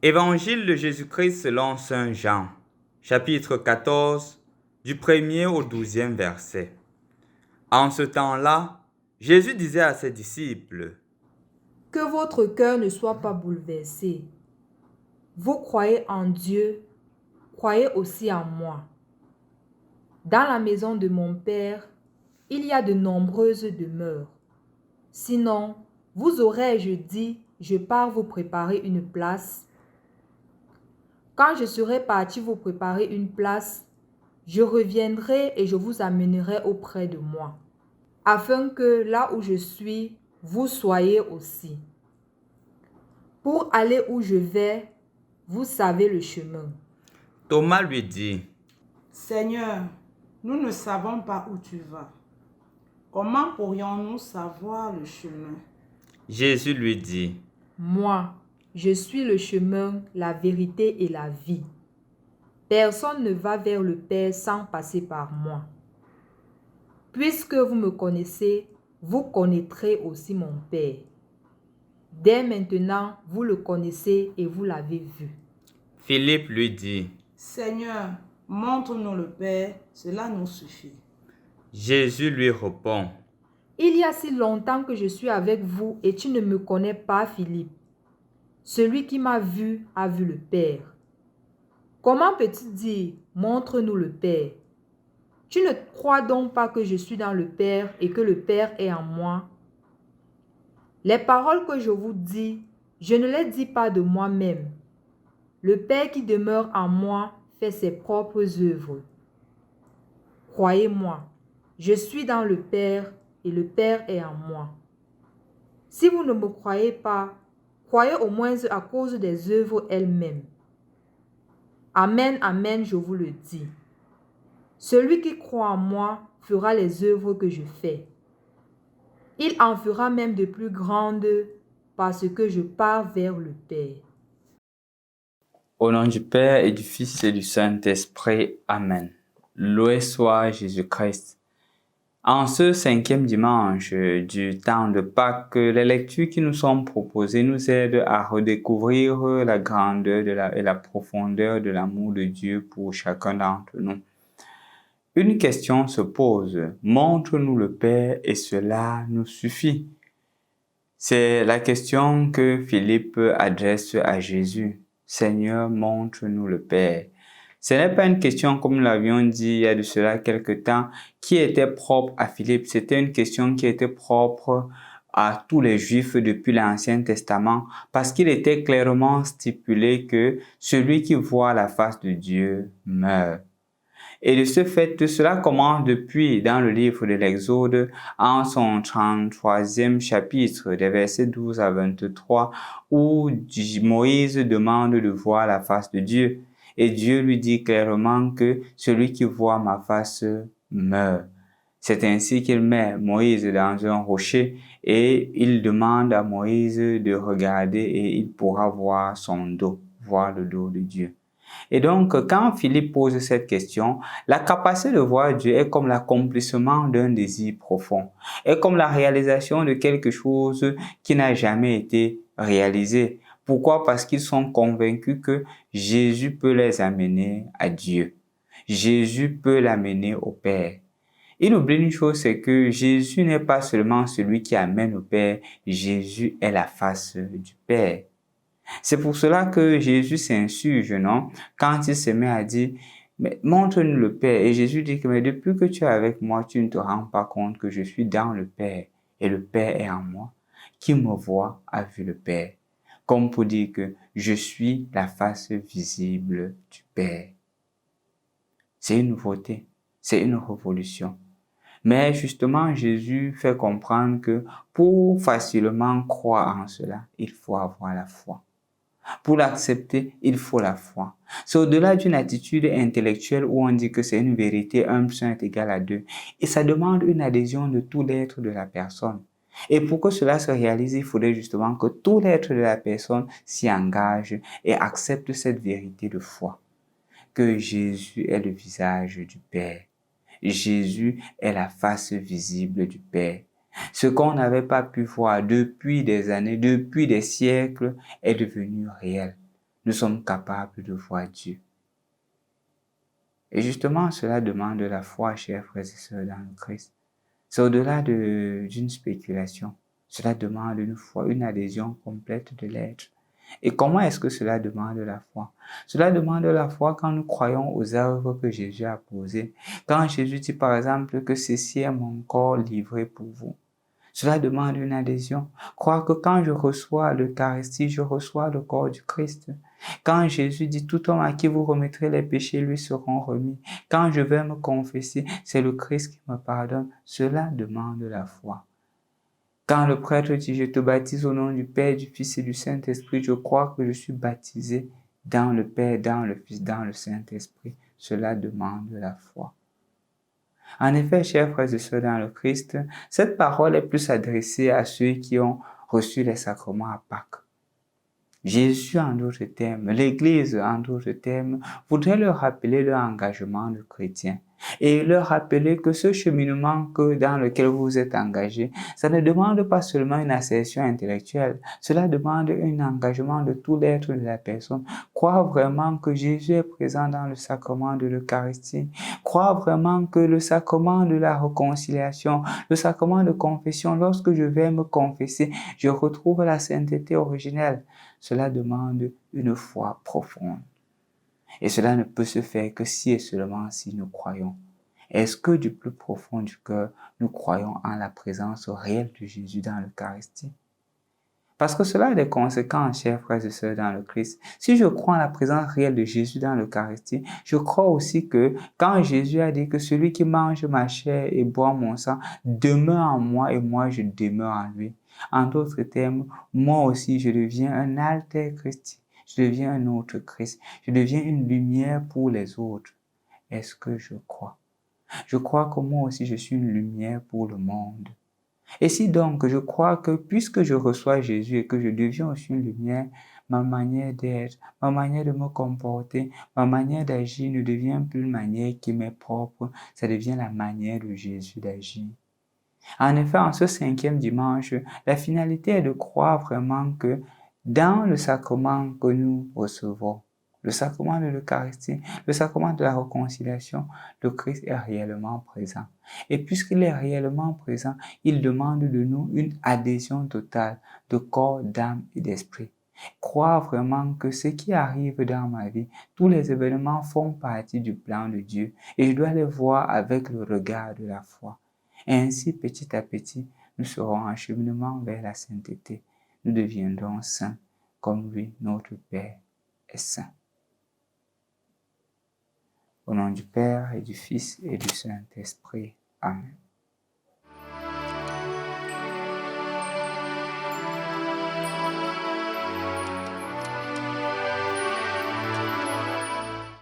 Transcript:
Évangile de Jésus-Christ selon saint Jean, chapitre 14, du 1er au 12e verset. En ce temps-là, Jésus disait à ses disciples, « Que votre cœur ne soit pas bouleversé. Vous croyez en Dieu, croyez aussi en moi. Dans la maison de mon Père, il y a de nombreuses demeures. Sinon, vous aurais-je dit, je pars vous préparer une place. Quand je serai parti vous préparer une place, je reviendrai et je vous amènerai auprès de moi, afin que là où je suis, vous soyez aussi. Pour aller où je vais, vous savez le chemin. » Thomas lui dit, « Seigneur, nous ne savons pas où tu vas. Comment pourrions-nous savoir le chemin? » Jésus lui dit, « Moi, je suis le chemin, la vérité et la vie. Personne ne va vers le Père sans passer par moi. Puisque vous me connaissez, vous connaîtrez aussi mon Père. Dès maintenant, vous le connaissez et vous l'avez vu. » Philippe lui dit, « Seigneur, montre-nous le Père, cela nous suffit. » Jésus lui répond, « Il y a si longtemps que je suis avec vous et tu ne me connais pas, Philippe. Celui qui m'a vu a vu le Père. Comment peux-tu dire, montre-nous le Père? Tu ne crois donc pas que je suis dans le Père et que le Père est en moi? Les paroles que je vous dis, je ne les dis pas de moi-même. Le Père qui demeure en moi fait ses propres œuvres. Croyez-moi, je suis dans le Père et le Père est en moi. Si vous ne me croyez pas, croyez au moins à cause des œuvres elles-mêmes. Amen, amen, je vous le dis. Celui qui croit en moi fera les œuvres que je fais. Il en fera même de plus grandes parce que je pars vers le Père. » Au nom du Père et du Fils et du Saint-Esprit. Amen. Loué soit Jésus-Christ. En ce 5e dimanche du temps de Pâques, les lectures qui nous sont proposées nous aident à redécouvrir la grandeur et la profondeur de l'amour de Dieu pour chacun d'entre nous. Une question se pose, montre-nous le Père et cela nous suffit. C'est la question que Philippe adresse à Jésus. Seigneur, montre-nous le Père. Ce n'est pas une question, comme nous l'avions dit il y a de cela quelque temps, qui était propre à Philippe. C'était une question qui était propre à tous les Juifs depuis l'Ancien Testament, parce qu'il était clairement stipulé que celui qui voit la face de Dieu meurt. Et de ce fait, cela commence depuis dans le livre de l'Exode, en son 33e chapitre, des versets 12 à 23, où Moïse demande de voir la face de Dieu. Et Dieu lui dit clairement que celui qui voit ma face meurt. C'est ainsi qu'il met Moïse dans un rocher et il demande à Moïse de regarder et il pourra voir son dos, voir le dos de Dieu. Et donc, quand Philippe pose cette question, la capacité de voir Dieu est comme l'accomplissement d'un désir profond, est comme la réalisation de quelque chose qui n'a jamais été réalisé. Pourquoi? Parce qu'ils sont convaincus que Jésus peut les amener à Dieu. Jésus peut l'amener au Père. Il oublie une chose, c'est que Jésus n'est pas seulement celui qui amène au Père, Jésus est la face du Père. C'est pour cela que Jésus s'insurge, non? Quand il se met à dire, mais montre-nous le Père. Et Jésus dit que, mais depuis que tu es avec moi, tu ne te rends pas compte que je suis dans le Père et le Père est en moi. Qui me voit a vu le Père. Comme pour dire que je suis la face visible du Père. C'est une nouveauté. C'est une révolution. Mais justement, Jésus fait comprendre que pour facilement croire en cela, il faut avoir la foi. Pour l'accepter, il faut la foi. C'est au-delà d'une attitude intellectuelle où on dit que c'est une vérité, 1 plus 1 est égal à 2. Et ça demande une adhésion de tout l'être de la personne. Et pour que cela se réalise, il faudrait justement que tout l'être de la personne s'y engage et accepte cette vérité de foi. Que Jésus est le visage du Père. Jésus est la face visible du Père. Ce qu'on n'avait pas pu voir depuis des années, depuis des siècles, est devenu réel. nous sommes capables de voir Dieu. Et justement, cela demande de la foi, chers frères et sœurs dans le Christ. C'est au-delà d'une spéculation. Cela demande une foi, une adhésion complète de l'être. Et comment est-ce que cela demande la foi? Cela demande la foi quand nous croyons aux œuvres que Jésus a posées. Quand Jésus dit par exemple que ceci est mon corps livré pour vous. Cela demande une adhésion. Croire que quand je reçois l'Eucharistie, je reçois le corps du Christ. Quand Jésus dit tout homme à qui vous remettrez les péchés lui seront remis. Quand je vais me confesser, c'est le Christ qui me pardonne. Cela demande la foi. Quand le prêtre dit je te baptise au nom du Père, du Fils et du Saint-Esprit, je crois que je suis baptisé dans le Père, dans le Fils, dans le Saint-Esprit. Cela demande la foi. En effet, chers frères et sœurs dans le Christ, cette parole est plus adressée à ceux qui ont reçu les sacrements à Pâques. Jésus, en d'autres termes, l'Église, en d'autres termes, voudrait leur rappeler leur engagement de chrétien et leur rappeler que ce cheminement dans lequel vous êtes engagé, ça ne demande pas seulement une assertion intellectuelle, cela demande un engagement de tout l'être de la personne. Croire vraiment que Jésus est présent dans le sacrement de l'Eucharistie, croire vraiment que le sacrement de la réconciliation, le sacrement de confession, lorsque je vais me confesser, je retrouve la sainteté originelle. Cela demande une foi profonde. Et cela ne peut se faire que si et seulement si nous croyons. Est-ce que du plus profond du cœur, nous croyons en la présence réelle de Jésus dans l'Eucharistie? Parce que cela a des conséquences, chers frères et sœurs dans le Christ. Si je crois en la présence réelle de Jésus dans l'Eucharistie, je crois aussi que quand Jésus a dit que celui qui mange ma chair et boit mon sang demeure en moi et moi je demeure en lui. En d'autres termes, moi aussi je deviens un alter Christi, je deviens un autre Christ, je deviens une lumière pour les autres. Est-ce que je crois? Je crois que moi aussi je suis une lumière pour le monde. Et si donc je crois que puisque je reçois Jésus et que je deviens aussi une lumière, ma manière d'être, ma manière de me comporter, ma manière d'agir ne devient plus une manière qui m'est propre, ça devient la manière de Jésus d'agir. En effet, en ce 5e dimanche, la finalité est de croire vraiment que dans le sacrement que nous recevons, le sacrement de l'Eucharistie, le sacrement de la réconciliation, le Christ est réellement présent. Et puisqu'il est réellement présent, il demande de nous une adhésion totale de corps, d'âme et d'esprit. Croire vraiment que ce qui arrive dans ma vie, tous les événements font partie du plan de Dieu et je dois les voir avec le regard de la foi. Et ainsi, petit à petit, nous serons en cheminement vers la sainteté. Nous deviendrons saints comme lui, notre Père, est saint. Au nom du Père et du Fils et du Saint-Esprit. Amen.